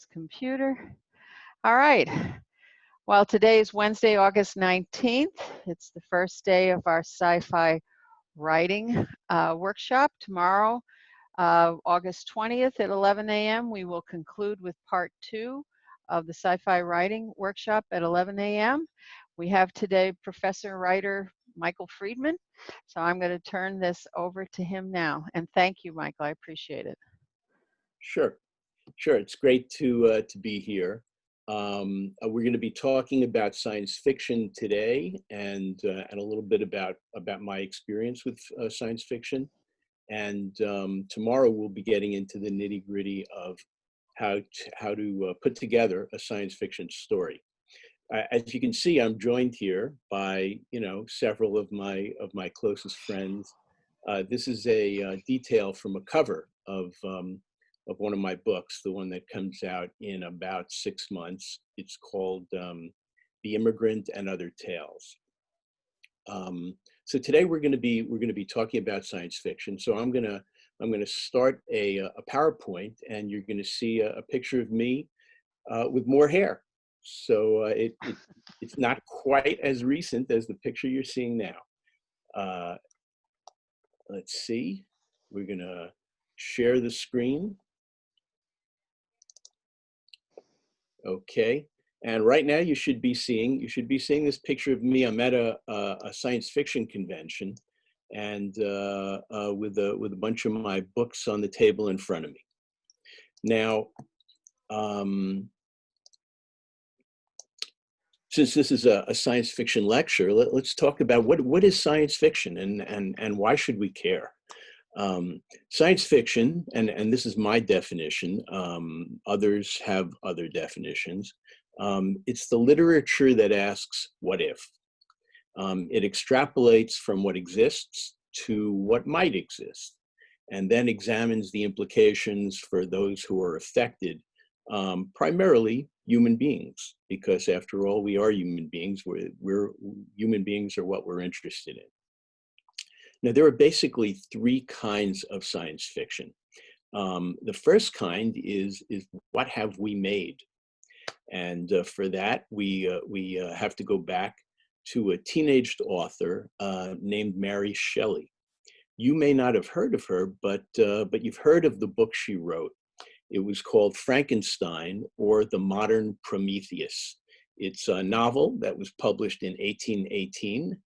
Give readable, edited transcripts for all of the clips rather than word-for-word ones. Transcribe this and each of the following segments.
This computer. All right. Well, today is Wednesday, August 19th. It's the first day of our sci-fi writing workshop. Tomorrow, August 20th at 11 a.m., we will conclude with part 2 of the sci-fi writing workshop at 11 a.m. We have today Professor Writer Michael Friedman. So I'm going to turn this over to him now. And thank you, Michael. I appreciate it. Sure. It's great to be here. We're going to be talking about science fiction today, and a little bit about my experience with science fiction. And tomorrow we'll be getting into the nitty-gritty of how to put together a science fiction story. As you can see, I'm joined here by several of my closest friends. This is a detail from a cover of one of my books, the one that comes out in about 6 months. It's called The Immigrant and Other Tales. So today we're going to be talking about science fiction. So I'm going to start a PowerPoint, and you're going to see a picture of me with more hair. So it's not quite as recent as the picture you're seeing now. Let's see. We're going to share the screen. Okay, and right now you should be seeing this picture of me. I'm at a science fiction convention, and with a bunch of my books on the table in front of me. Now, since this is a science fiction lecture, let's talk about what is science fiction and why should we care. Science fiction, and this is my definition, others have other definitions. It's the literature that asks, what if? It extrapolates from what exists to what might exist, and then examines the implications for those who are affected, primarily human beings, because after all, we are human beings. We're human beings are what we're interested in. Now, there are basically 3 kinds of science fiction. The first kind is what have we made? And for that, we have to go back to a teenaged author named Mary Shelley. You may not have heard of her, but you've heard of the book she wrote. It was called Frankenstein, or The Modern Prometheus. It's a novel that was published in 1818.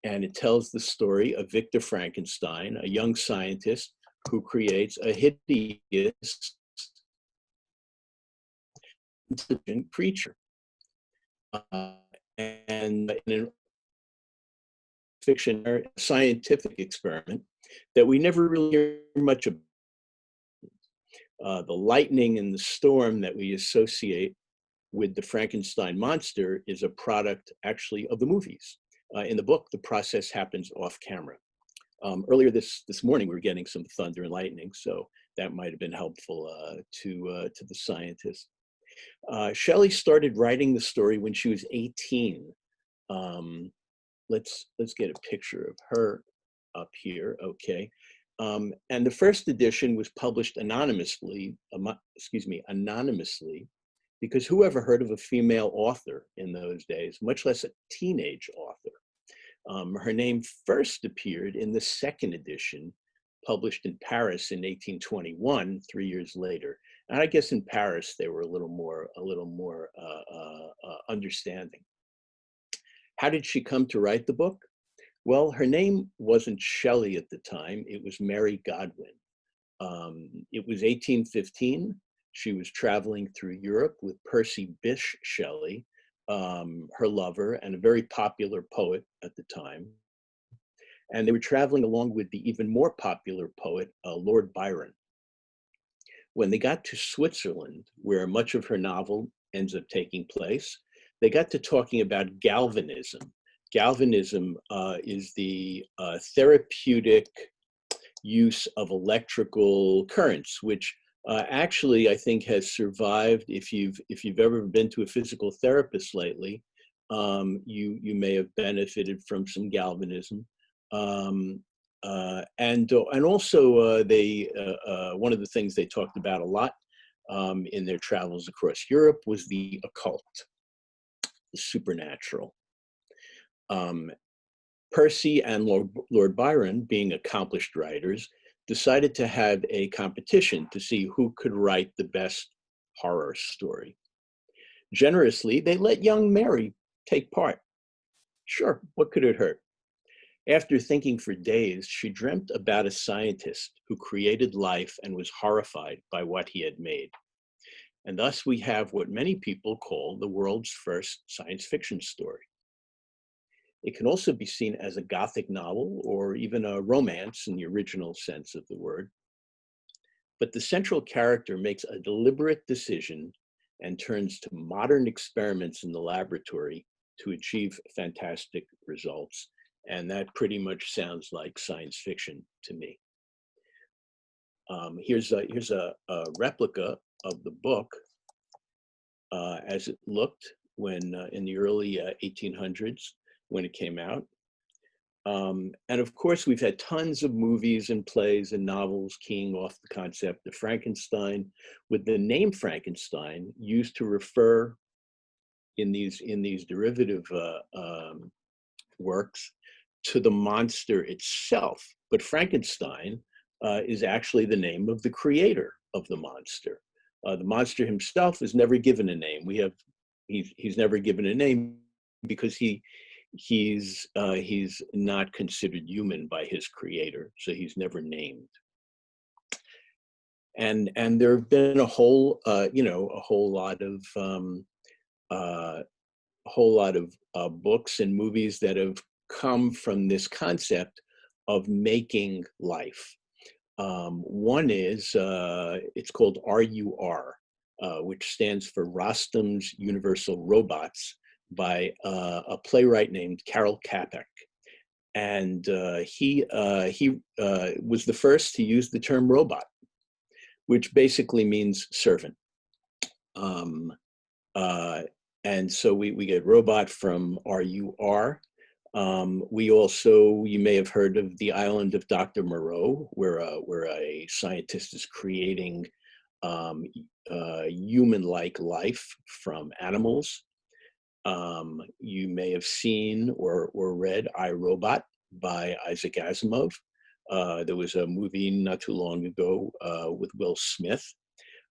And it tells the story of Victor Frankenstein, a young scientist who creates a hideous, intelligent creature. And in a fiction or scientific experiment that we never really hear much about. The lightning and the storm that we associate with the Frankenstein monster is a product, actually, of the movies. In the book, the process happens off camera. Earlier this morning, we were getting some thunder and lightning, so that might have been helpful to the scientist. Shelley started writing the story when she was 18. Let's get a picture of her up here. Okay, and the first edition was published anonymously. Because who ever heard of a female author in those days, much less a teenage author? Her name first appeared in the second edition, published in Paris in 1821, 3 years later. And I guess in Paris they were a little more understanding. How did she come to write the book? Well, her name wasn't Shelley at the time; it was Mary Godwin. It was 1815. She was traveling through Europe with Percy Bysshe Shelley, her lover and a very popular poet at the time. And they were traveling along with the even more popular poet, Lord Byron. When they got to Switzerland, where much of her novel ends up taking place, they got to talking about galvanism. Galvanism is the therapeutic use of electrical currents, which actually, I think, has survived. If you've ever been to a physical therapist lately, you may have benefited from some galvanism. And also, one of the things they talked about a lot in their travels across Europe was the occult, the supernatural. Percy and Lord Byron, being accomplished writers, decided to have a competition to see who could write the best horror story. Generously, they let young Mary take part. Sure, what could it hurt? After thinking for days, she dreamt about a scientist who created life and was horrified by what he had made. And thus we have what many people call the world's first science fiction story. It can also be seen as a Gothic novel or even a romance in the original sense of the word. But the central character makes a deliberate decision and turns to modern experiments in the laboratory to achieve fantastic results. And that pretty much sounds like science fiction to me. Here's a replica of the book as it looked when in the early 1800s when it came out. And of course, we've had tons of movies and plays and novels keying off the concept of Frankenstein, with the name Frankenstein used to refer in these derivative works to the monster itself. But Frankenstein is actually the name of the creator of the monster. The monster himself is never given a name. He's never given a name because he's not considered human by his creator, so he's never named. And there have been a whole lot of books and movies that have come from this concept of making life. One is it's called RUR, which stands for Rostam's Universal Robots, by a playwright named Karel Čapek. And he was the first to use the term robot, which basically means servant. And so we get robot from RUR. We also, you may have heard of the island of Dr. Moreau, where a scientist is creating human-like life from animals. You may have seen or read I, Robot by Isaac Asimov. There was a movie not too long ago with Will Smith.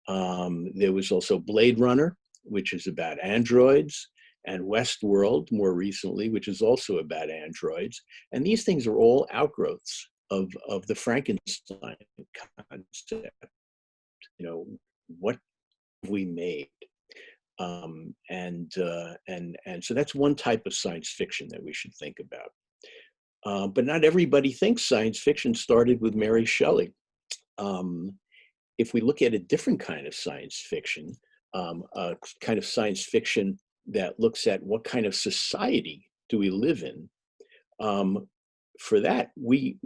There was also Blade Runner, which is about androids, and Westworld more recently, which is also about androids. And these things are all outgrowths of the Frankenstein concept. You know, what have we made? And so that's one type of science fiction that we should think about. But not everybody thinks science fiction started with Mary Shelley. If we look at a different kind of science fiction, a kind of science fiction that looks at what kind of society do we live in, for that we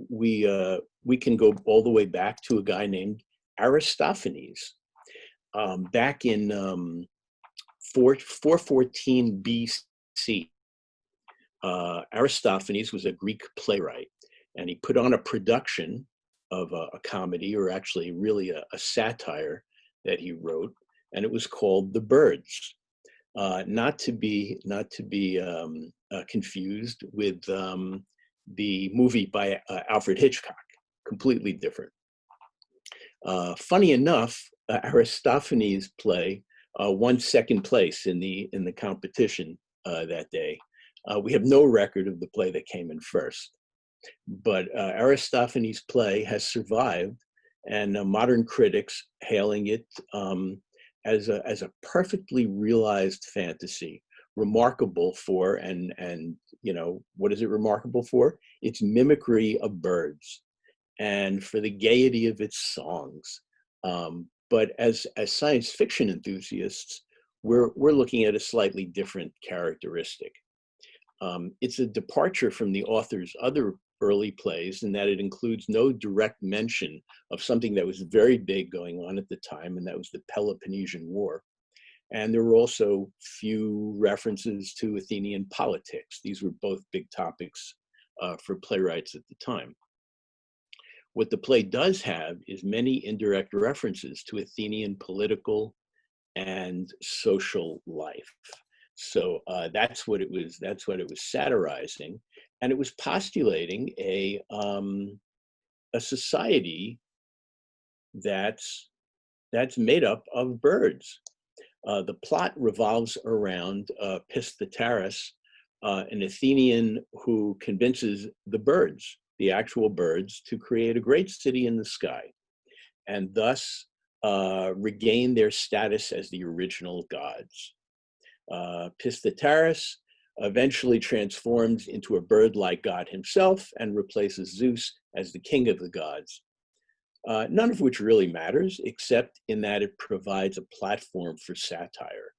can go all the way back to a guy named Aristophanes. Back in 414 BC, Aristophanes was a Greek playwright, and he put on a production of a comedy, or actually really a satire that he wrote, and it was called The Birds. Not to be confused with the movie by Alfred Hitchcock, completely different. Funny enough, Aristophanes' play won second place in the competition that day. We have no record of the play that came in first, but Aristophanes' play has survived, and modern critics hailing it as a perfectly realized fantasy, remarkable for, and you know, what is it remarkable for? Its mimicry of birds, and for the gaiety of its songs. But as science fiction enthusiasts, we're looking at a slightly different characteristic. It's a departure from the author's other early plays in that it includes no direct mention of something that was very big going on at the time, and that was the Peloponnesian War. And there were also few references to Athenian politics. These were both big topics for playwrights at the time. What the play does have is many indirect references to Athenian political and social life. So that's what it was. That's what it was satirizing, and it was postulating a society that's made up of birds. The plot revolves around Pisthetarus, an Athenian who convinces the birds, the actual birds, to create a great city in the sky, and thus regain their status as the original gods. Pisthetarus eventually transforms into a bird-like god himself and replaces Zeus as the king of the gods. None of which really matters, except in that it provides a platform for satire,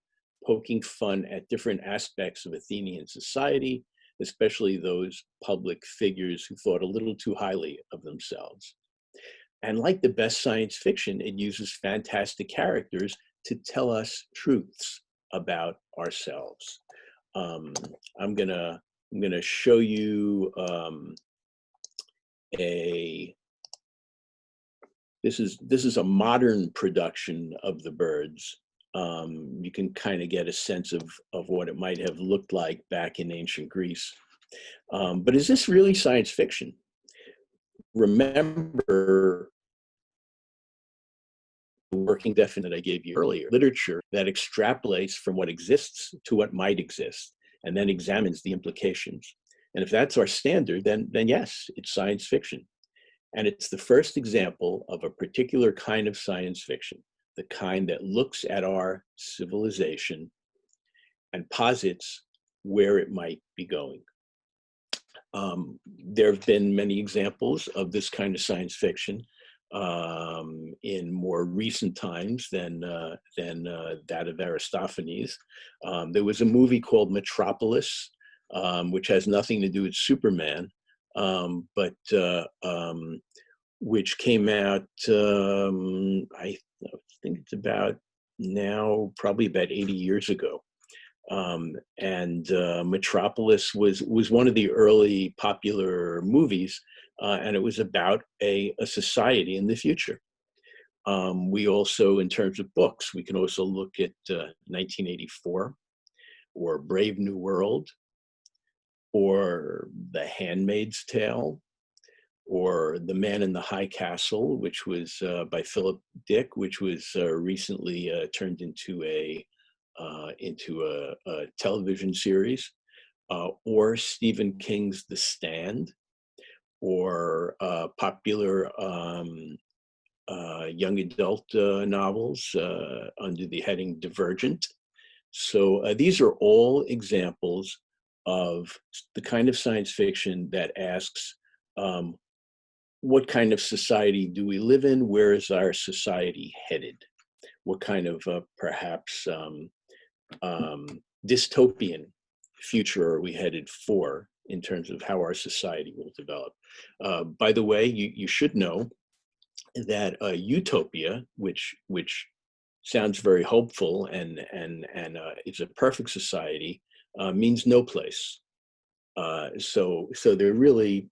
poking fun at different aspects of Athenian society, especially those public figures who thought a little too highly of themselves. And like the best science fiction, it uses fantastic characters to tell us truths about ourselves. I'm gonna show you this is a modern production of the birds. You can kind of get a sense of what it might have looked like back in ancient Greece. But is this really science fiction? Remember the working definition that I gave you earlier, literature that extrapolates from what exists to what might exist, and then examines the implications. And if that's our standard, then yes, it's science fiction. And it's the first example of a particular kind of science fiction, the kind that looks at our civilization and posits where it might be going. There have been many examples of this kind of science fiction in more recent times than that of Aristophanes. There was a movie called Metropolis, which has nothing to do with Superman, but which came out, I think it's about now, probably about 80 years ago. And Metropolis was one of the early popular movies, and it was about a society in the future. We also, in terms of books, we can also look at 1984, or Brave New World, or The Handmaid's Tale, or The Man in the High Castle, which was by Philip Dick, which was recently turned into a television series, or Stephen King's The Stand, or popular young adult novels under the heading Divergent. So these are all examples of the kind of science fiction that asks, what kind of society do we live in? Where is our society headed? What kind of perhaps dystopian future are we headed for in terms of how our society will develop? By the way, you should know that utopia, which sounds very hopeful and is a perfect society, means no place. So they're really,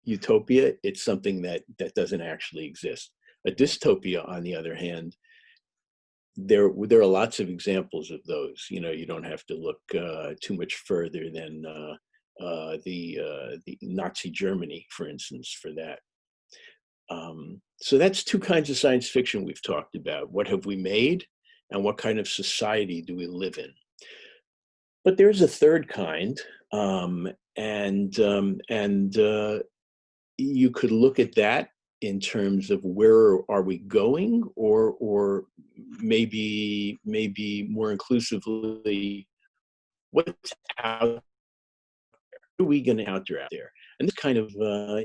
utopia, it's something that doesn't actually exist. A dystopia, on the other hand, there are lots of examples of those. You don't have to look too much further than the Nazi Germany, for instance, for that. So that's two kinds of science fiction we've talked about. What have we made, and what kind of society do we live in? But there's a third kind, and you could look at that in terms of where are we going, or maybe more inclusively, what's out there? What are we going to out there? And this kind of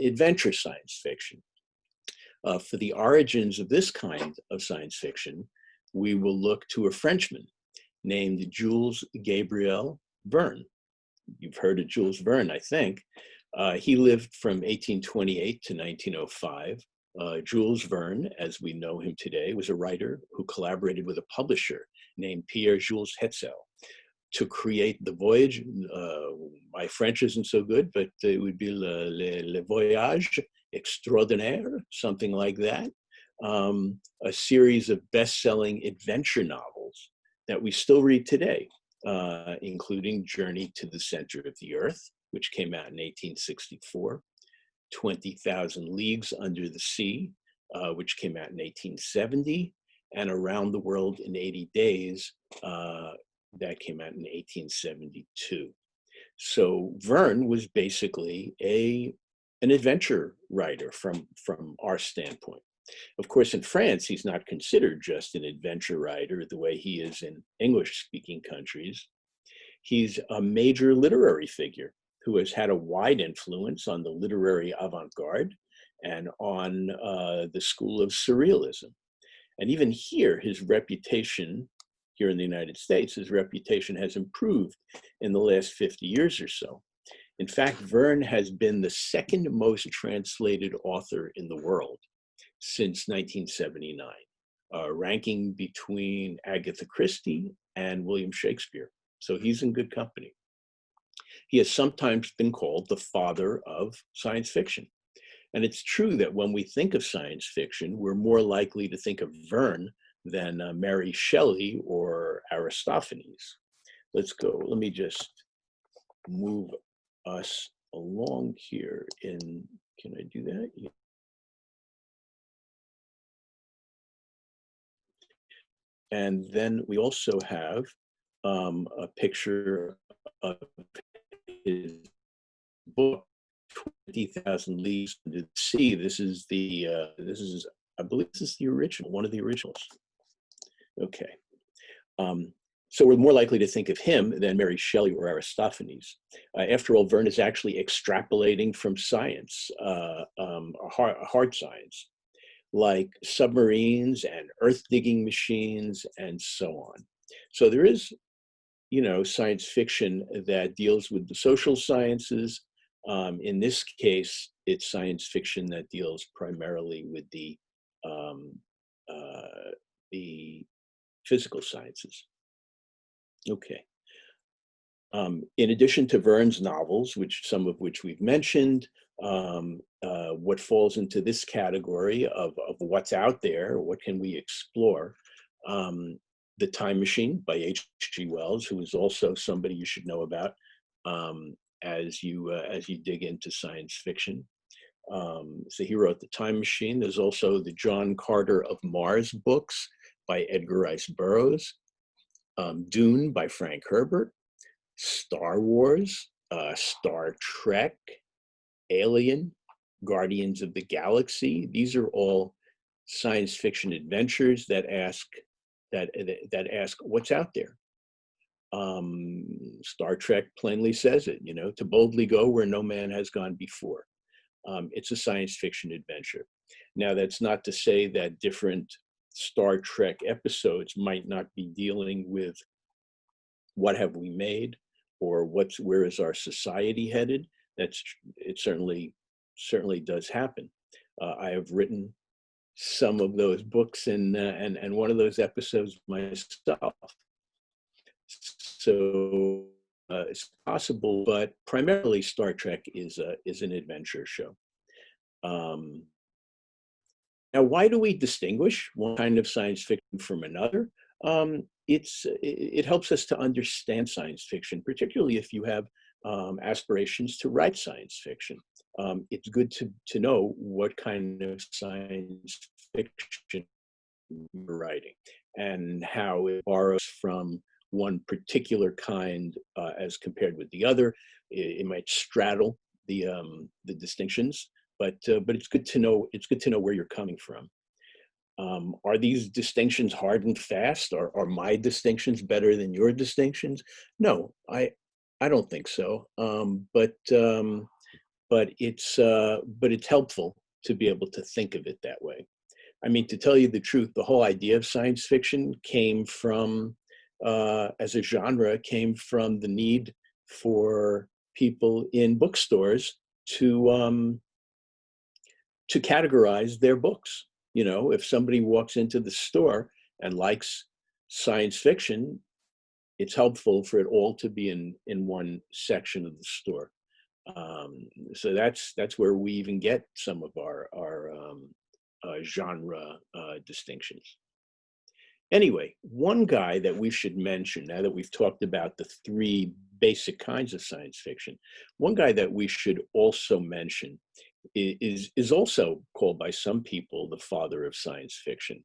adventure science fiction. For the origins of this kind of science fiction, we will look to a Frenchman named Jules Gabriel Verne. You've heard of Jules Verne, I think. He lived from 1828 to 1905. Jules Verne, as we know him today, was a writer who collaborated with a publisher named Pierre Jules Hetzel. to create the voyage. My French isn't so good, but it would be le voyage extraordinaire, something like that. A series of best-selling adventure novels that we still read today, including Journey to the Center of the Earth, which came out in 1864, 20,000 Leagues Under the Sea, which came out in 1870, and Around the World in 80 Days, that came out in 1872. So Verne was basically an adventure writer from our standpoint. Of course, in France, he's not considered just an adventure writer the way he is in English-speaking countries. He's a major literary figure who has had a wide influence on the literary avant-garde and on the school of surrealism. And even here, his reputation, here in the United States, his reputation has improved in the last 50 years or so. In fact, Verne has been the second most translated author in the world since 1979, ranking between Agatha Christie and William Shakespeare. So he's in good company. He has sometimes been called the father of science fiction. And it's true that when we think of science fiction, we're more likely to think of Verne than Mary Shelley or Aristophanes. Let me just move us along here can I do that? Yeah. And then we also have a picture of his book, 20,000 Leagues Under the Sea. This is I believe this is the original, one of the originals. Okay. So we're more likely to think of him than Mary Shelley or Aristophanes. After all, Verne is actually extrapolating from science, hard science, like submarines and earth digging machines and so on. So there is, science fiction that deals with the social sciences. In this case, it's science fiction that deals primarily with the physical sciences. Okay. In addition to Verne's novels, some of which we've mentioned, what falls into this category of what's out there, what can we explore? The Time Machine by H.G. Wells, who is also somebody you should know about as you dig into science fiction. So he wrote The Time Machine. There's also the John Carter of Mars books by Edgar Rice Burroughs, Dune by Frank Herbert, Star Wars, Star Trek, Alien, Guardians of the Galaxy. These are all science fiction adventures that ask what's out there. Star Trek plainly says it, to boldly go where no man has gone before. It's a science fiction adventure. Now, that's not to say that different Star Trek episodes might not be dealing with what have we made or where is our society headed. It certainly does happen. I have written some of those books and one of those episodes myself. So it's possible, but primarily Star Trek is an adventure show. Now, why do we distinguish one kind of science fiction from another? It helps us to understand science fiction, particularly if you have aspirations to write science fiction. It's good to know what kind of science fiction you're writing and how it borrows from one particular kind as compared with the other. It might straddle the distinctions, but it's good to know. It's good to know where you're coming from. Are these distinctions hard and fast? Are my distinctions better than your distinctions? No, I don't think so. But it's helpful to be able to think of it that way. I mean, to tell you the truth, the whole idea of science fiction came from, as a genre, came from the need for people in bookstores to categorize their books. If somebody walks into the store and likes science fiction, it's helpful for it all to be in one section of the store. So that's where we even get some of our genre distinctions. Anyway, one guy that we should mention, now that we've talked about the three basic kinds of science fiction, one guy that we should also mention is also called by some people the father of science fiction.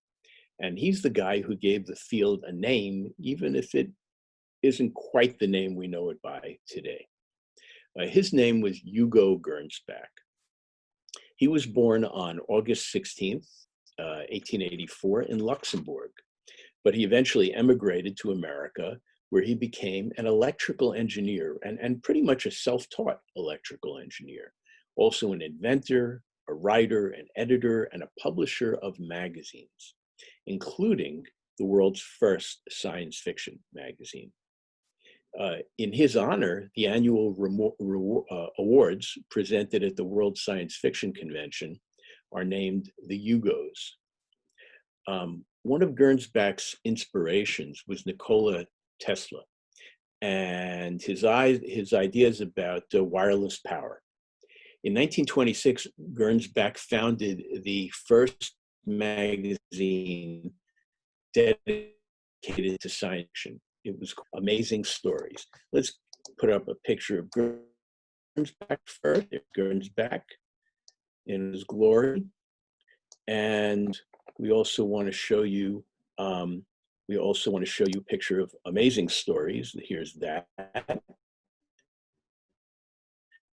And he's the guy who gave the field a name, even if it isn't quite the name we know it by today. His name was Hugo Gernsback. He was born on August 16th, 1884 in Luxembourg, but he eventually emigrated to America, where he became an electrical engineer and pretty much a self-taught electrical engineer, also an inventor, a writer, an editor, and a publisher of magazines, including the world's first science fiction magazine. In his honor, the annual awards presented at the World Science Fiction Convention are named the Hugos. One of Gernsback's inspirations was Nikola Tesla and his ideas about wireless power. In 1926, Gernsback founded the first magazine dedicated to science fiction. It was Amazing Stories. Let's put up a picture of Gernsback first. Gernsback in his glory. And we also want to show you a picture of Amazing Stories. Here's that.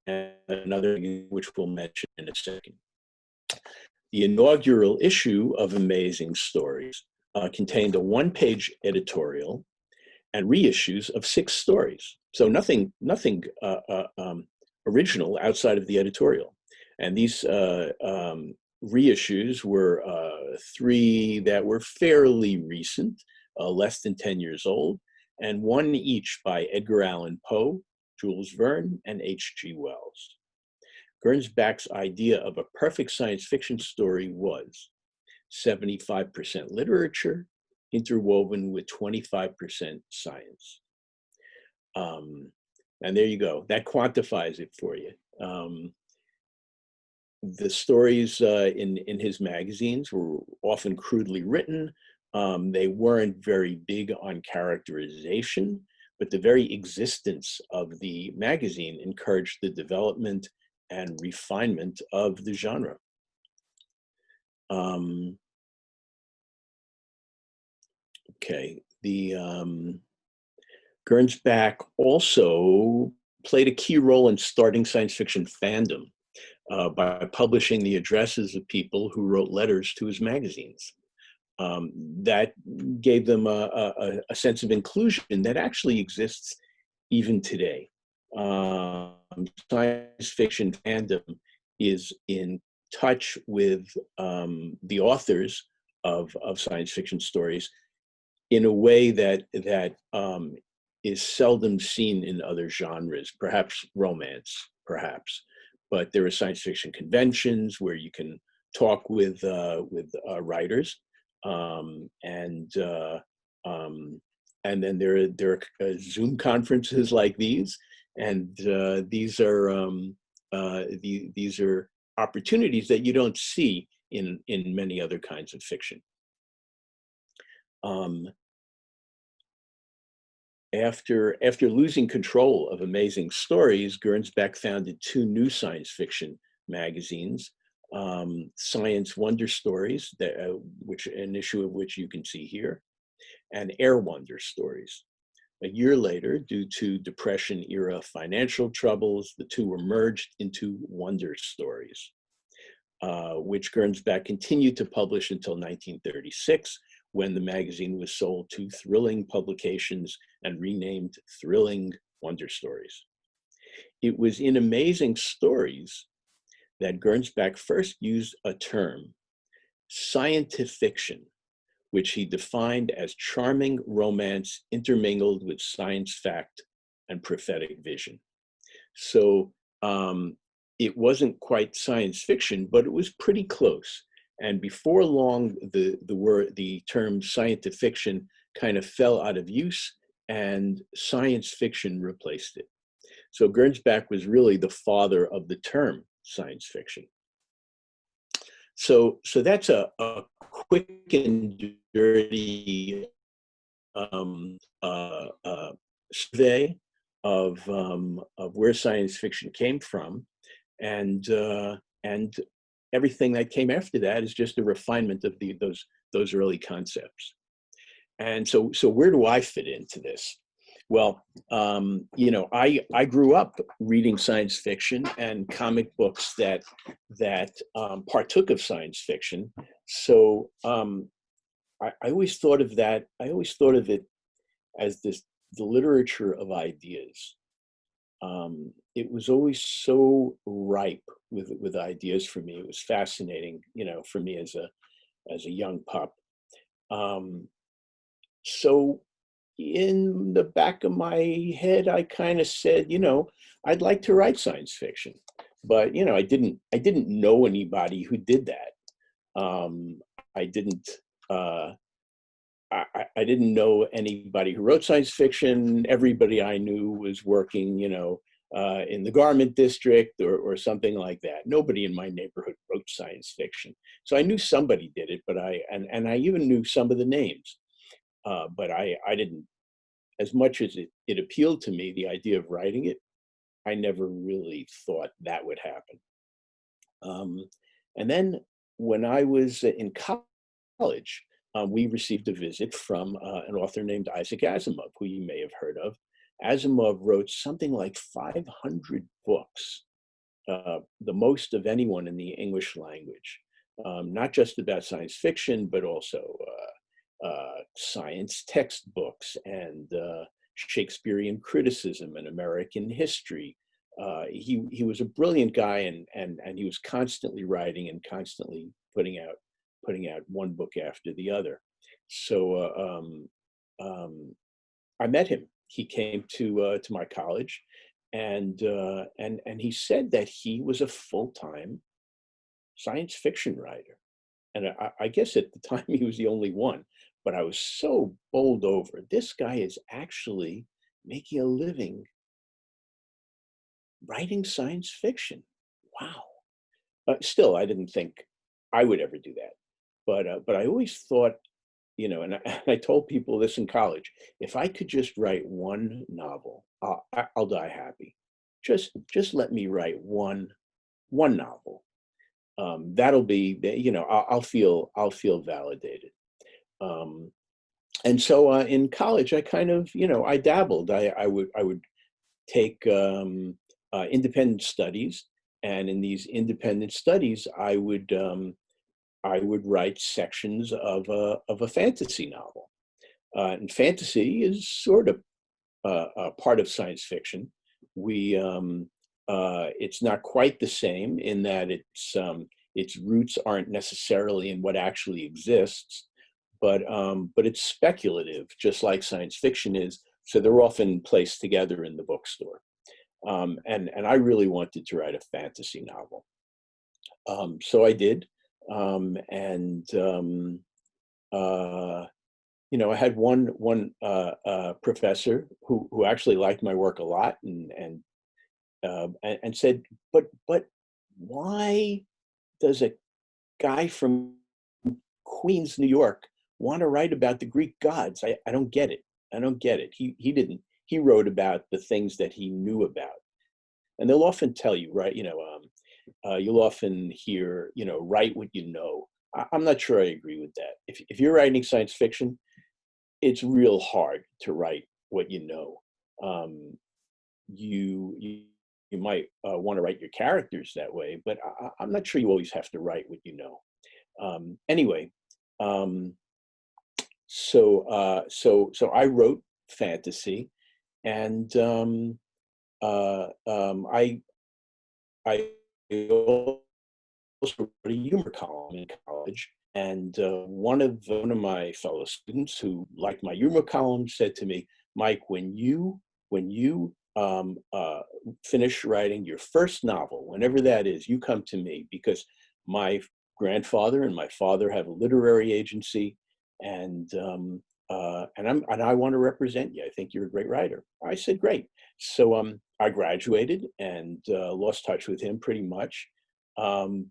And another which we'll mention in a second. The inaugural issue of Amazing Stories contained a one-page editorial and reissues of 6 stories. So nothing original outside of the editorial. And these reissues were 3 that were fairly recent, less than 10 years old, and 1 each by Edgar Allan Poe, Jules Verne, and H.G. Wells. Gernsback's idea of a perfect science fiction story was 75% literature, interwoven with 25% science. And there you go. That quantifies it for you. The stories in his magazines were often crudely written. They weren't very big on characterization, but the very existence of the magazine encouraged the development and refinement of the genre. Okay, the Gernsback also played a key role in starting science fiction fandom by publishing the addresses of people who wrote letters to his magazines. That gave them a sense of inclusion that actually exists even today. Science fiction fandom is in touch with the authors of science fiction stories in a way that is seldom seen in other genres, perhaps romance, perhaps. But there are science fiction conventions where you can talk with writers, and then there are Zoom conferences like these, and these are opportunities that you don't see in many other kinds of fiction. After losing control of Amazing Stories, Gernsback founded 2 new science fiction magazines, Science Wonder Stories, which an issue of which you can see here, and Air Wonder Stories. A year later, due to Depression-era financial troubles, the 2 were merged into Wonder Stories, which Gernsback continued to publish until 1936, when the magazine was sold to Thrilling Publications and renamed Thrilling Wonder Stories. It was in Amazing Stories that Gernsback first used a term, scientifiction, which he defined as charming romance intermingled with science fact and prophetic vision. So it wasn't quite science fiction, but it was pretty close. And before long, the term scientifiction kind of fell out of use, and science fiction replaced it. So Gernsback was really the father of the term science fiction. So that's a quick and dirty survey of where science fiction came from, and everything that came after that is just a refinement of those early concepts. And so where do I fit into this? Well, I grew up reading science fiction and comic books that partook of science fiction. So I always thought of that. I always thought of it as the literature of ideas. It was always so ripe with ideas for me. It was fascinating, for me as a young pup. So in the back of my head, I kind of said, I'd like to write science fiction, but I didn't know anybody who did that. I didn't. I didn't know anybody who wrote science fiction. Everybody I knew was working, in the garment district or something like that. Nobody in my neighborhood wrote science fiction. So I knew somebody did it, but I even knew some of the names. But I didn't, as much as it appealed to me, the idea of writing it, I never really thought that would happen. And then when I was in college, we received a visit from an author named Isaac Asimov, who you may have heard of. Asimov wrote something like 500 books, the most of anyone in the English language, not just about science fiction, but also science textbooks and Shakespearean criticism and American history. He was a brilliant guy, and he was constantly writing and constantly putting out one book after the other. So I met him. He came to my college, and he said that he was a full-time science fiction writer. And I guess at the time he was the only one, but I was so bowled over. This guy is actually making a living writing science fiction. Wow. Still, I didn't think I would ever do that. But I always thought, and I told people this in college, if I could just write one novel, I'll die happy. Just let me write one novel. That'll be, I'll feel validated. And so in college, I kind of, I dabbled. I would take independent studies, and in these independent studies, I would write sections of a fantasy novel. And fantasy is sort of a part of science fiction. It's not quite the same in that its roots aren't necessarily in what actually exists, but it's speculative, just like science fiction is. So they're often placed together in the bookstore. And I really wanted to write a fantasy novel. So I did. I had one professor who actually liked my work a lot, and said, but why does a guy from Queens, New York, want to write about the Greek gods? I don't get it. I don't get it. He didn't. He wrote about the things that he knew about, and they'll often tell you, right? You'll often hear, write what you know. I'm not sure I agree with that. If you're writing science fiction, it's real hard to write what you know. You might want to write your characters that way, but I'm not sure you always have to write what you know. Anyway, so I wrote fantasy, and I also wrote a humor column in college. And one of my fellow students who liked my humor column said to me, "Mike, when you finish writing your first novel, whenever that is, you come to me, because my grandfather and my father have a literary agency, and and I want to represent you. I think you're a great writer." I said, "Great." So I graduated and lost touch with him pretty much. Um,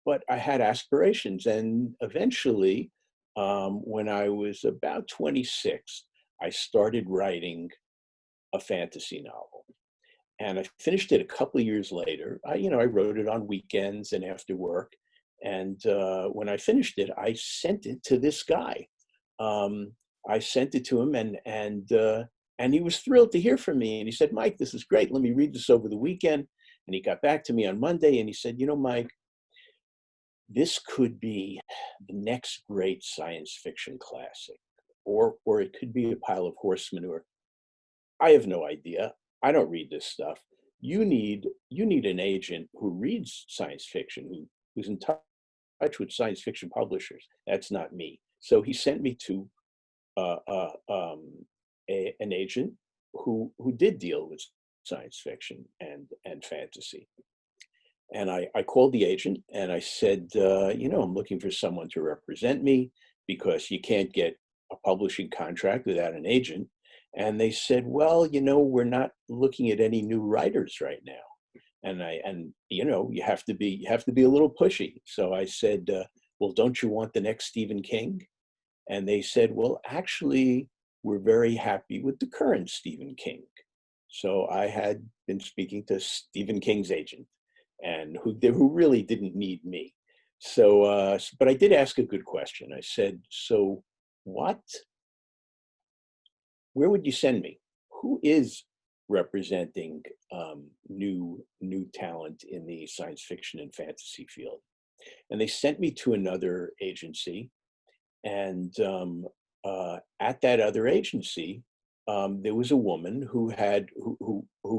but I had aspirations, and eventually, when I was about 26, I started writing a fantasy novel, and I finished it a couple of years later. I wrote it on weekends and after work, and when I finished it, I sent it to this guy. Um, I sent it to him, and he was thrilled to hear from me. And he said, "Mike, this is great. Let me read this over the weekend." And he got back to me on Monday, and he said, "Mike, this could be the next great science fiction classic, or it could be a pile of horse manure. I have no idea. I don't read this stuff. You need an agent who reads science fiction, who's in touch with science fiction publishers. That's not me." So he sent me to uh, uh, um, an agent who did deal with science fiction and fantasy. And I called the agent and I said, "I'm looking for someone to represent me because you can't get a publishing contract without an agent." And they said, "Well, we're not looking at any new writers right now." And you have to be a little pushy. So I said, "Well, don't you want the next Stephen King?" And they said, "Well, actually, we're very happy with the current Stephen King." So I had been speaking to Stephen King's agent, and who really didn't need me. So, but I did ask a good question. I said, "So, what? Where would you send me? Who is representing new talent in the science fiction and fantasy field?" And they sent me to another agency, and at that other agency, there was a woman who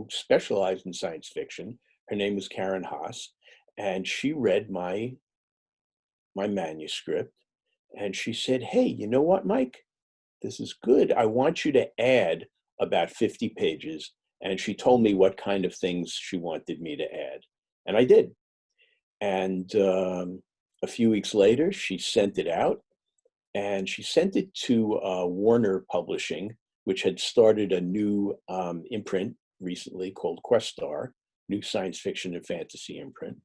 specialized in science fiction. Her name was Karen Haas, and she read my manuscript, and she said, "Hey, you know what, Mike? This is good. I want you to add about 50 pages." And she told me what kind of things she wanted me to add, and I did. And a few weeks later, she sent it out, and she sent it to Warner Publishing, which had started a new imprint recently called Questar, new science fiction and fantasy imprint.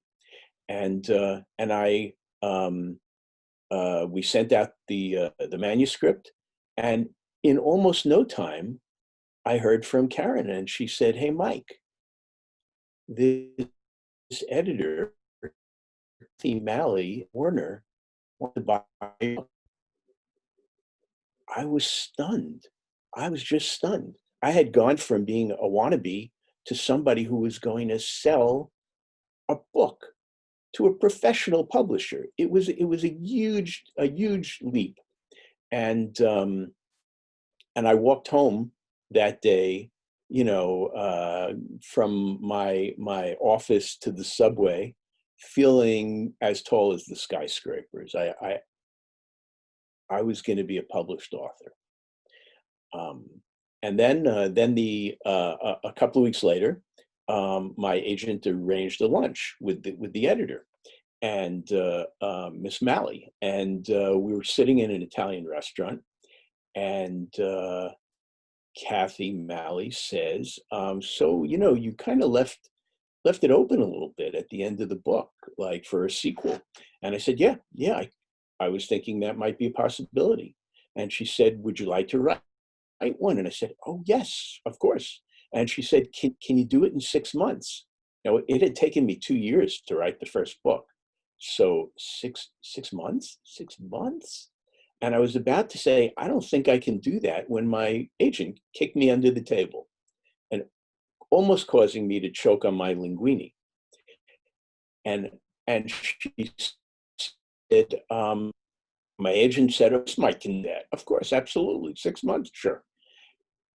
And I we sent out the manuscript, and in almost no time, I heard from Karen, and she said, "Hey, Mike, this editor, T. Malley Warner, wants to buy your book." I was stunned. I was just stunned. I had gone from being a wannabe to somebody who was going to sell a book to a professional publisher. It was a huge leap. And and I walked home that day, from my office to the subway, feeling as tall as the skyscrapers. I was going to be a published author. Um, and then a couple of weeks later, my agent arranged a lunch with the editor and Miss Malley, and we were sitting in an Italian restaurant, and Kathy Malley says, "So you kind of left it open a little bit at the end of the book, like for a sequel." And I said, "Yeah, I was thinking that might be a possibility." And she said, "Would you like to write one?" And I said, "Oh, yes, of course." And she said, "Can you do it in 6 months?" It had taken me 2 years to write the first book. So six months? 6 months? And I was about to say, "I don't think I can do that," when my agent kicked me under the table and almost causing me to choke on my linguine. And she said, my agent said, "Oh, Mike can do that." "Of course, absolutely. 6 months, sure."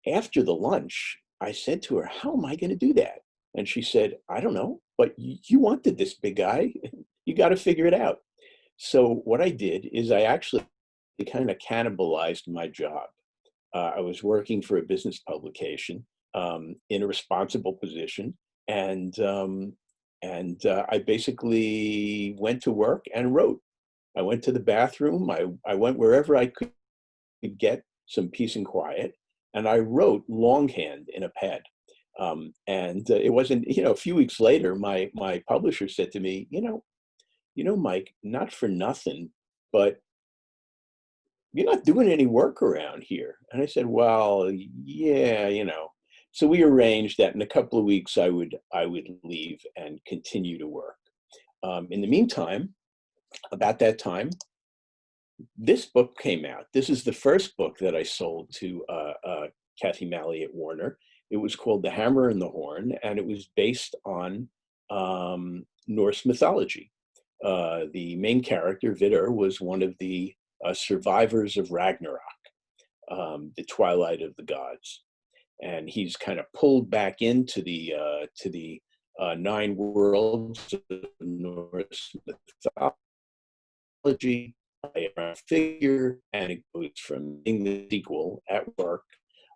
After the lunch, I said to her, "How am I going to do that?" And she said, "I don't know, but you wanted this big guy. You got to figure it out." So what I did is I actually kind of cannibalized my job. I was working for a business publication in a responsible position, and I basically went to work and wrote. I went to the bathroom. I went wherever I could get some peace and quiet, and I wrote longhand in a pad. It wasn't, a few weeks later, my publisher said to me, Mike, not for nothing, but you're not doing any work around here. And I said, well, yeah. So we arranged that in a couple of weeks I would leave and continue to work. In the meantime, about that time, this book came out. This is the first book that I sold to Kathy Malley at Warner. It was called The Hammer and the Horn, and it was based on Norse mythology. The main character, Vidar, was one of the survivors of Ragnarok, the twilight of the gods, and he's kind of pulled back into the nine worlds of Norse mythology by a figure, and it goes from being the sequel at work,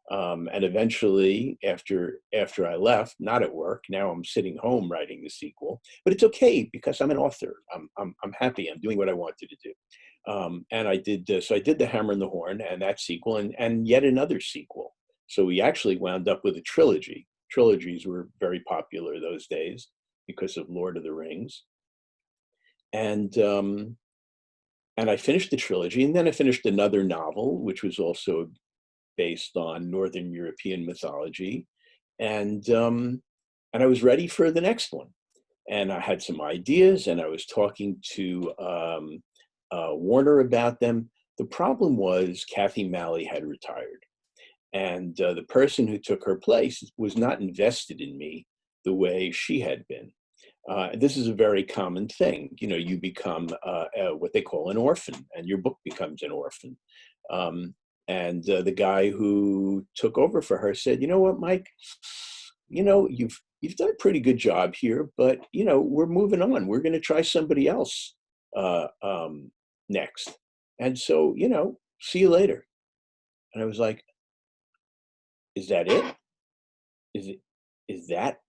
and eventually, after I left, not at work, now I'm sitting home writing the sequel. But it's okay because I'm an author. I'm happy. I'm doing what I wanted to do. And I did so I did The Hammer and the Horn and that sequel and yet another sequel. So we actually wound up with a trilogy. Trilogies were very popular those days because of Lord of the Rings. And I finished the trilogy, and then I finished another novel, which was also based on Northern European mythology, and I was ready for the next one. And I had some ideas, and I was talking to Warner about them. The problem was Kathy Malley had retired, and the person who took her place was not invested in me the way she had been. This is a very common thing. You become what they call an orphan, and your book becomes an orphan. And the guy who took over for her said, "You know what, Mike? You've done a pretty good job here, but we're moving on. We're going to try somebody else next. And so, see you later." And I was like, "Is that it? Is it? Is that?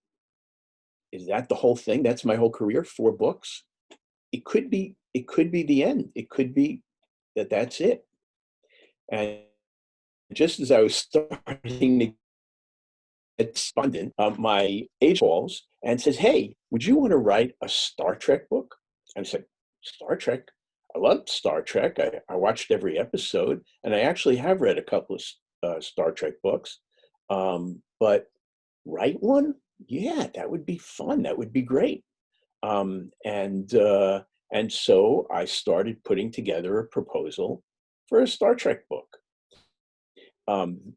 Is that the whole thing? That's my whole career? 4 books? It could be. It could be the end. It could be that that's it." And just as I was starting to get despondent, my agent calls and says, "Hey, would you want to write a Star Trek book?" And I said, "Star Trek? I loved Star Trek. I watched every episode, and I actually have read a couple of Star Trek books. But write one? Yeah, that would be fun. That would be great." And so I started putting together a proposal for a Star Trek book.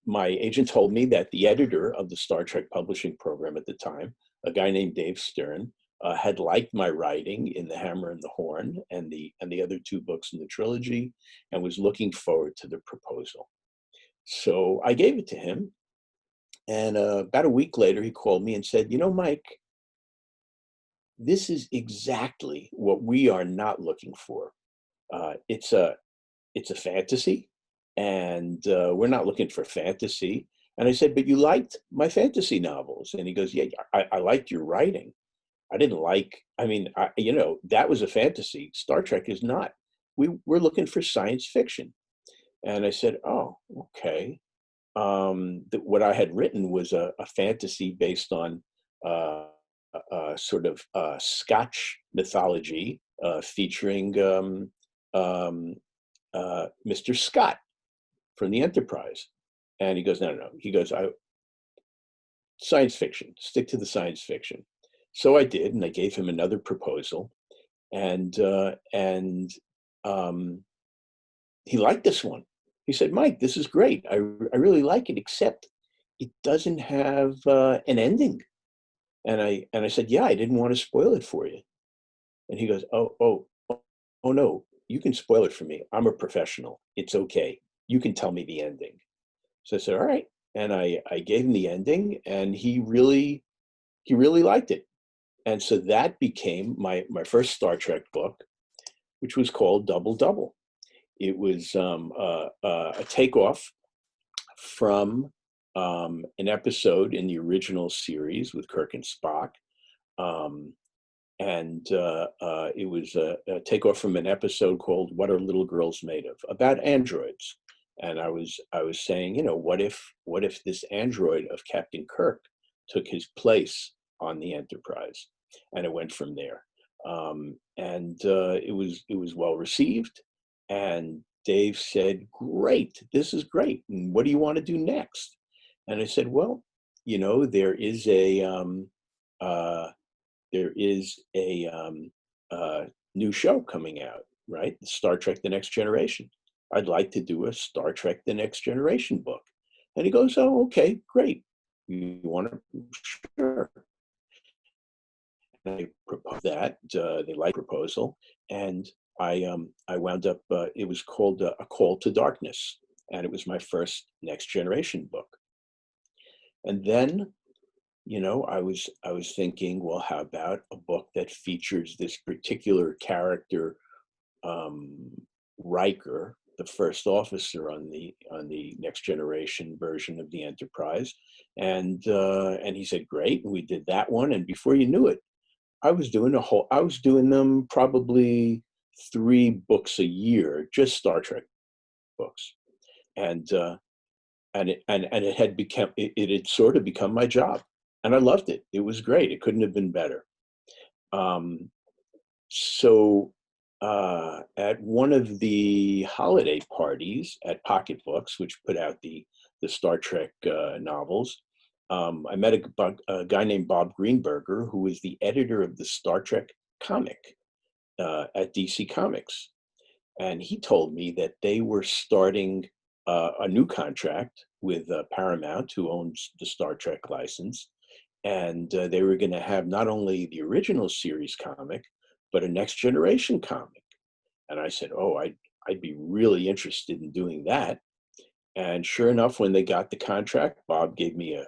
My agent told me that the editor of the Star Trek publishing program at the time, a guy named Dave Stern, had liked my writing in The Hammer and the Horn and the other 2 books in the trilogy, and was looking forward to the proposal. So I gave it to him, and about a week later, he called me and said, "Mike, this is exactly what we are not looking for. It's a fantasy, and we're not looking for fantasy." And I said, "But you liked my fantasy novels." And he goes, "Yeah, I liked your writing. I didn't like, I mean, that was a fantasy. Star Trek is not. We're looking for science fiction." And I said, "Oh, okay." What I had written was a fantasy based on sort of Scotch mythology, featuring Mr. Scott from the Enterprise. And he goes, "No, no, no." He goes, "Science fiction, stick to the science fiction." So I did, and I gave him another proposal, and he liked this one. He said, "Mike, this is great. I really like it, except it doesn't have an ending." And I said, "Yeah, I didn't want to spoil it for you." And he goes, "Oh no, you can spoil it for me. I'm a professional. It's okay. You can tell me the ending." So I said, "All right." And I gave him the ending, and he really liked it. And so that became my first Star Trek book, which was called Double Double. It was a takeoff from an episode in the original series with Kirk and Spock. Um, and it was a takeoff from an episode called "What Are Little Girls Made Of?" about androids. And I was saying, what if this android of Captain Kirk took his place on the Enterprise? And it went from there. And it was well received. And Dave said, "Great, this is great. And what do you want to do next?" And I said, "Well, there is uh, a uh, new show coming out, right? Star Trek: The Next Generation. I'd like to do a Star Trek: The Next Generation book." And he goes, "Oh, okay, great. You want to?" Sure. And I proposed that. They liked the proposal, and I wound up. It was called A Call to Darkness, and it was my first Next Generation book. And then, I was thinking, well, how about a book that features this particular character, um, Riker, the first officer on the Next Generation version of the Enterprise? And he said, "Great," and we did that one. And before you knew it, I was doing them probably 3 books a year, just Star Trek books. And uh, and it and and it had sort of become my job, and I loved it. It was great. It couldn't have been better. Um, so at one of the holiday parties at Pocketbooks, which put out the Star Trek novels, I met a guy named Bob Greenberger, who was the editor of the Star Trek comic at DC Comics. And he told me that they were starting a new contract with Paramount, who owns the Star Trek license, and they were going to have not only the original series comic, but a Next Generation comic. And I said, "Oh, I'd be really interested in doing that." And sure enough, when they got the contract, Bob gave me a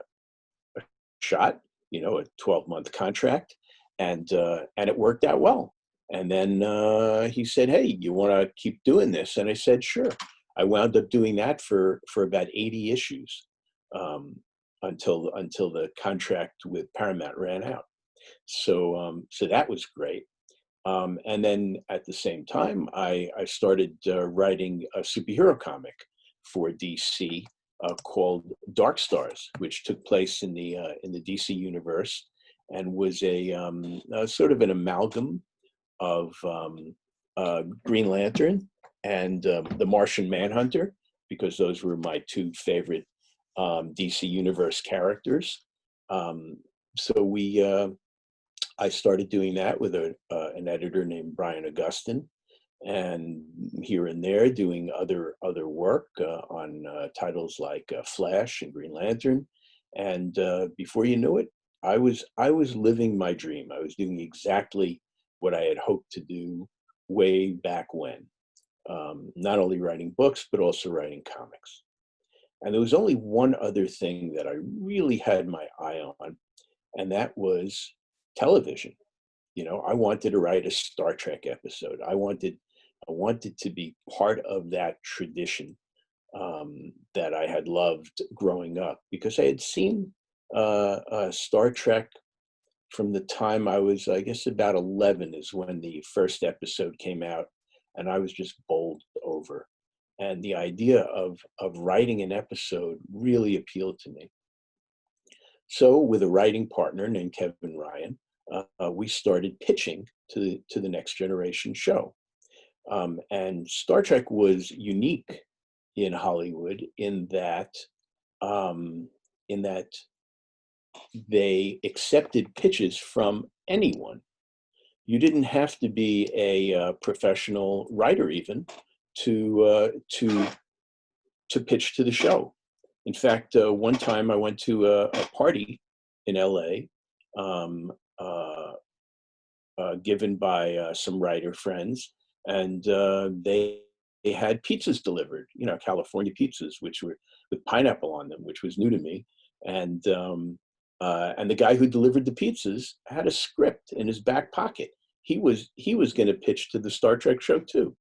shot, a 12-month contract, and it worked out well. And then he said, "Hey, you want to keep doing this?" And I said, "Sure." I wound up doing that for about 80 issues, um, until the contract with Paramount ran out. So that was great. And then at the same time, I started writing a superhero comic for DC called Dark Stars, which took place in the DC universe, and was a sort of an amalgam of Green Lantern and the Martian Manhunter, because those were my 2 favorite DC universe characters. Um, so I started doing that with an editor named Brian Augustin, and here and there doing other work on titles like Flash and Green Lantern. And before you knew it, I was living my dream. I was doing exactly what I had hoped to do way back when. Not only writing books, but also writing comics. And there was only one other thing that I really had my eye on, and that was television. I wanted to write a Star Trek episode. I wanted to be part of that tradition that I had loved growing up, because I had seen Star Trek from the time I was, I guess, about 11 is when the first episode came out, and I was just bowled over. And the idea of writing an episode really appealed to me. So, with a writing partner named Kevin Ryan, we started pitching to the Next Generation show. And Star Trek was unique in Hollywood um, in that they accepted pitches from anyone. You didn't have to be a professional writer even to pitch to the show. In fact, one time I went to a party in LA, um, uh, given by some writer friends, and they had pizzas delivered, California pizzas, which were with pineapple on them, which was new to me. And the guy who delivered the pizzas had a script in his back pocket. He was going to pitch to the Star Trek show too.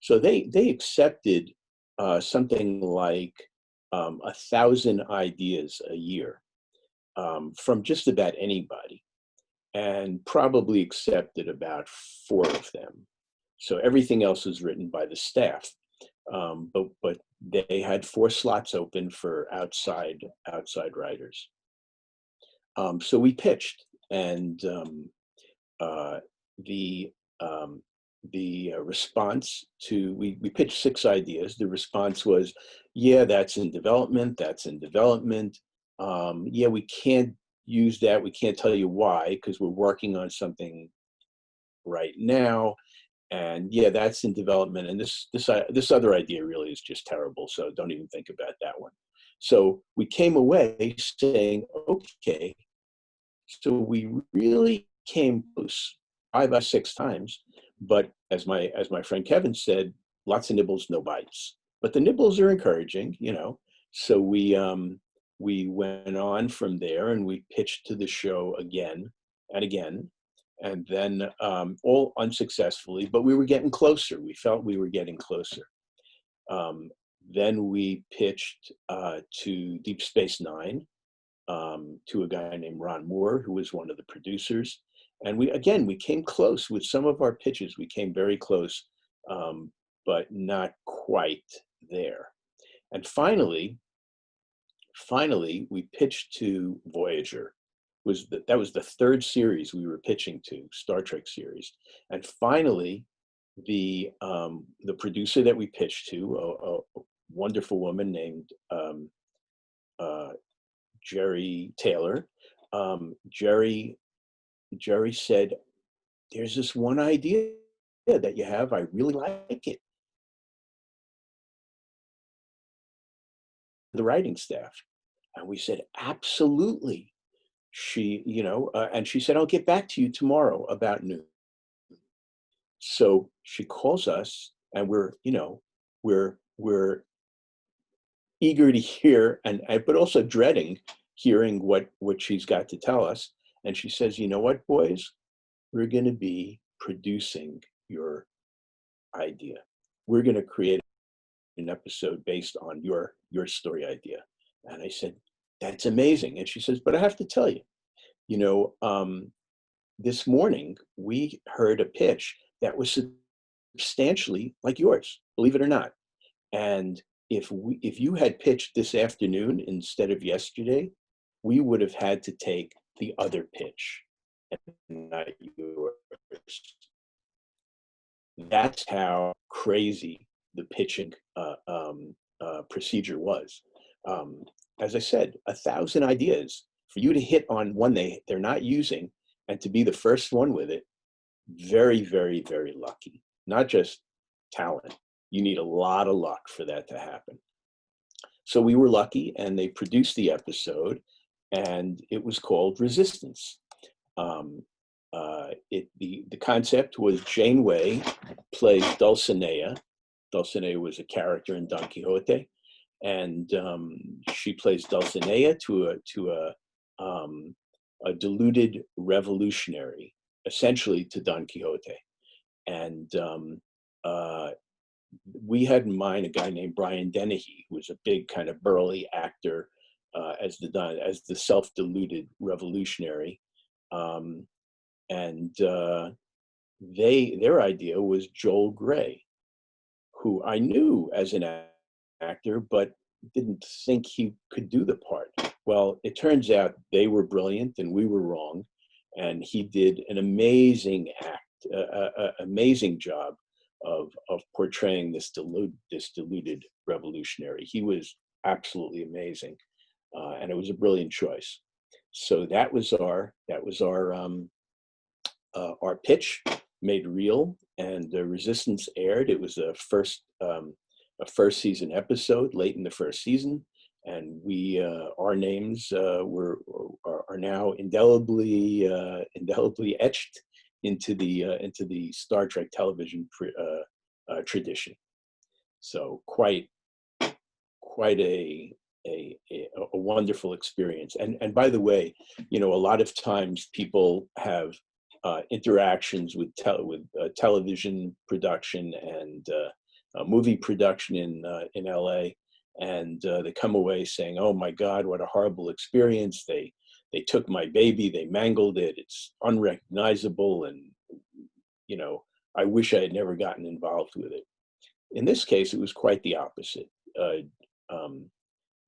So they accepted something like 1,000 ideas a year from just about anybody, and probably accepted about 4 of them. So everything else was written by the staff. but they had 4 slots open for outside writers. So we pitched, and uh, the response to we pitched 6 ideas. The response was, "Yeah, that's in development. That's in development. Yeah, we can't use that. We can't tell you why because we're working on something right now. And yeah, that's in development. And this other idea really is just terrible. So don't even think about that one." So we came away saying, okay, so we really came close 5 or 6 times, but as my friend Kevin said, lots of nibbles, no bites. But the nibbles are encouraging, you know. So we went on from there and we pitched to the show again and again, and then all unsuccessfully. But we were getting closer. We felt we were getting closer. Um, then we pitched to Deep Space Nine, to a guy named Ron Moore, who was one of the producers. And we came close with some of our pitches. We came very close, but not quite there. And finally, we pitched to Voyager. That was the 3rd series we were pitching to, Star Trek series. And finally, the producer that we pitched to, a wonderful woman named uh, Jerry Taylor. Jerry said, "There's this one idea that you have. I really like it." The writing staff, and we said, "Absolutely." And she said, "I'll get back to you tomorrow about noon." So she calls us, and we're eager to hear, and but also dreading hearing what she's got to tell us. And she says, "You know what, boys? We're going to be producing your idea. We're going to create an episode based on your story idea." And I said, "That's amazing." And she says, "But I have to tell you, you know, this morning we heard a pitch that was substantially like yours, believe it or not. And if you had pitched this afternoon instead of yesterday, we would have had to take the other pitch and not yours." That's how crazy the pitching procedure was. Um, as I said, 1,000 ideas for you to hit on one they're not using, and to be the first one with it. Very, very, very lucky. Not just talent. You need a lot of luck for that to happen. So we were lucky, and they produced the episode, and it was called Resistance. Um, the concept was Janeway plays Dulcinea. Dulcinea was a character in Don Quixote, and she plays Dulcinea to a deluded revolutionary, essentially to Don Quixote. And uh, we had in mind a guy named Brian Dennehy, who was a big kind of burly actor as the self-deluded revolutionary. Um, and their idea was Joel Grey, who I knew as an actor, but didn't think he could do the part. Well, it turns out they were brilliant and we were wrong, and he did an amazing job of portraying this deluded revolutionary. He was absolutely amazing, and it was a brilliant choice. So that was our pitch made real, and Resistance aired. It was a first season episode late in the first season, and our names are now indelibly etched into the Star Trek television tradition. So quite a wonderful experience. And by the way, a lot of times people have interactions with television production and movie production in LA, and they come away saying, "Oh my God, what a horrible experience! They took my baby, they mangled it. It's unrecognizable, and I wish I had never gotten involved with it." In this case, it was quite the opposite. Um,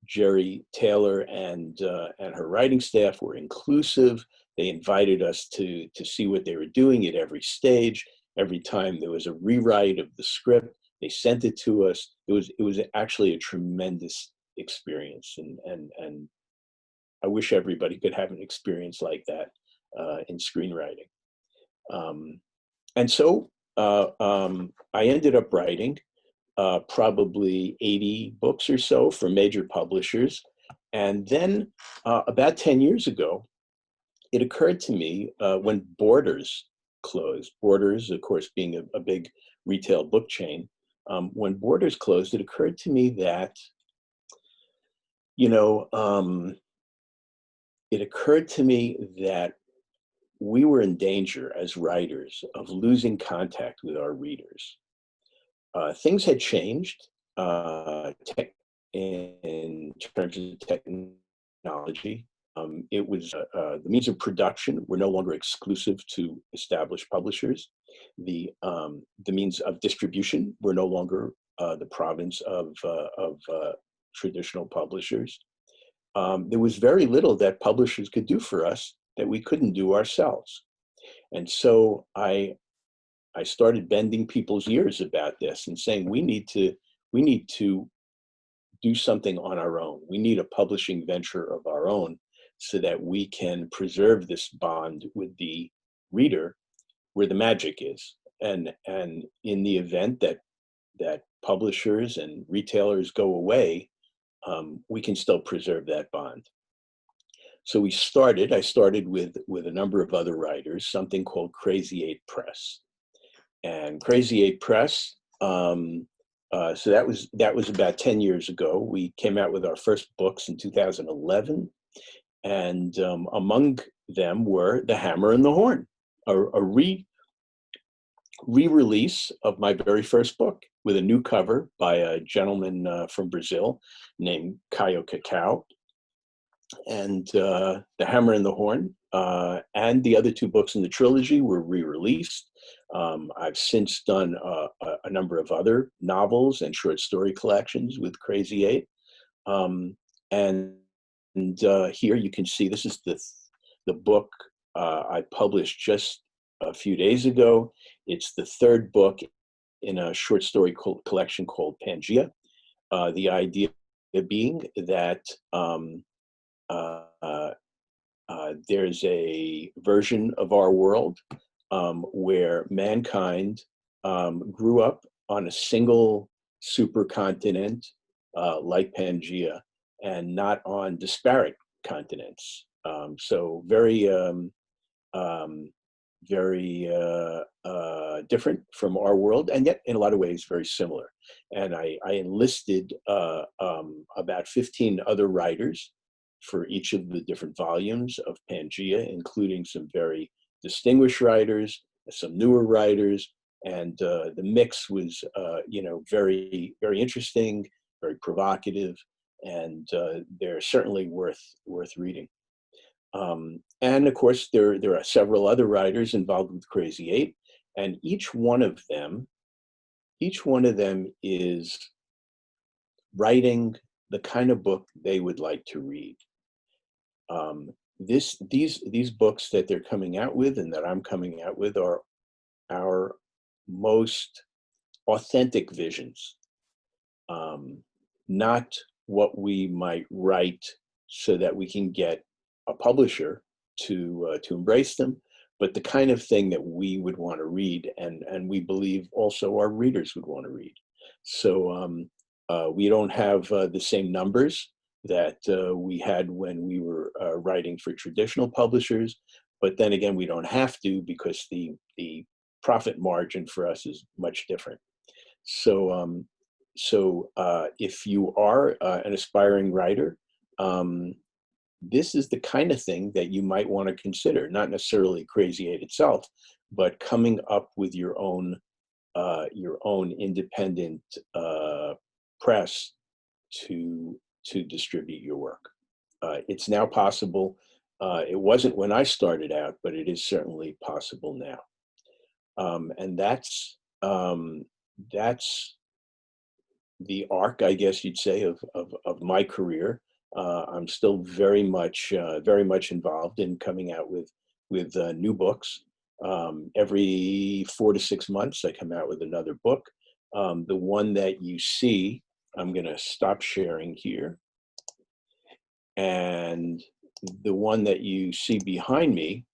Jerry Taylor and her writing staff were inclusive. They invited us to see what they were doing at every stage. Every time there was a rewrite of the script, they sent it to us. It was actually a tremendous experience, and I wish everybody could have an experience like that in screenwriting. Um, and so I ended up writing probably 80 books or so for major publishers. And then about 10 years ago, it occurred to me when Borders closed, Borders, of course, being a big retail book chain, when Borders closed, it occurred to me that, you know, it occurred to me that we were in danger as writers of losing contact with our readers. Things had changed in terms of technology. It was the means of production were no longer exclusive to established publishers. The means of distribution were no longer the province of traditional publishers. There was very little that publishers could do for us that we couldn't do ourselves. And so I started bending people's ears about this and saying we need to do something on our own. We need a publishing venture of our own so that we can preserve this bond with the reader where the magic is. And in the event that publishers and retailers go away, we can still preserve that bond. So I started with a number of other writers, something called Crazy Eight Press. And Crazy Eight Press, so that was about 10 years ago. We came out with our first books in 2011, and among them were The Hammer and the Horn, a re-release of my very first book with a new cover by a gentleman from Brazil named Caio Cacau. And The Hammer and the Horn and the other two books in the trilogy were re-released. I've since done a number of other novels and short story collections with Crazy Eight. And here you can see this is the book I published just a few days ago. It's the third book in a short story collection called Pangea. The idea being that there's a version of our world where mankind grew up on a single supercontinent like Pangea and not on disparate continents. So very different from our world, and yet in a lot of ways very similar. And I enlisted about 15 other writers for each of the different volumes of Pangea, including some very distinguished writers, some newer writers, and the mix was, very, very interesting, very provocative, and they're certainly worth reading. And of course, there are several other writers involved with Crazy Eight, and each one of them is writing the kind of book they would like to read. These books that they're coming out with and that I'm coming out with are our most authentic visions, not what we might write so that we can get a publisher to embrace them, but the kind of thing that we would want to read, and we believe also our readers would want to read. So we don't have the same numbers that we had when we were writing for traditional publishers, but then again, we don't have to because the profit margin for us is much different. So if you are an aspiring writer, this is the kind of thing that you might want to consider, not necessarily Crazy Eight itself, but coming up with your own independent press to distribute your work. It's now possible. It wasn't when I started out, but it is certainly possible now. And that's the arc, I guess you'd say, of my career. I'm still very much involved in coming out with new books. Every 4 to 6 months, I come out with another book. The one that you see, I'm going to stop sharing here. And the one that you see behind me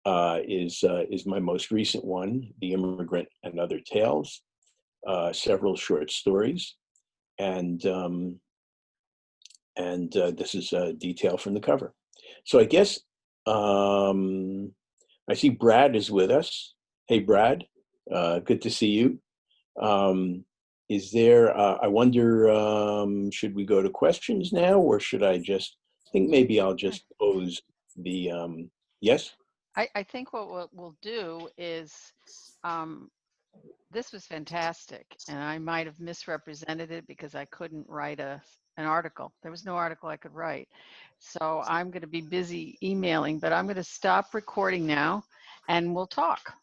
is my most recent one, The Immigrant and Other Tales, several short stories. And this is a detail from the cover. So I guess I see Brad is with us. Hey, Brad, good to see you. Is there, I wonder, should we go to questions now, or should I just, I think maybe I'll just pose the, yes? I think what we'll do is, this was fantastic, and I might have misrepresented it because I couldn't write an article. There was no article I could write. So I'm going to be busy emailing, but I'm going to stop recording now and we'll talk.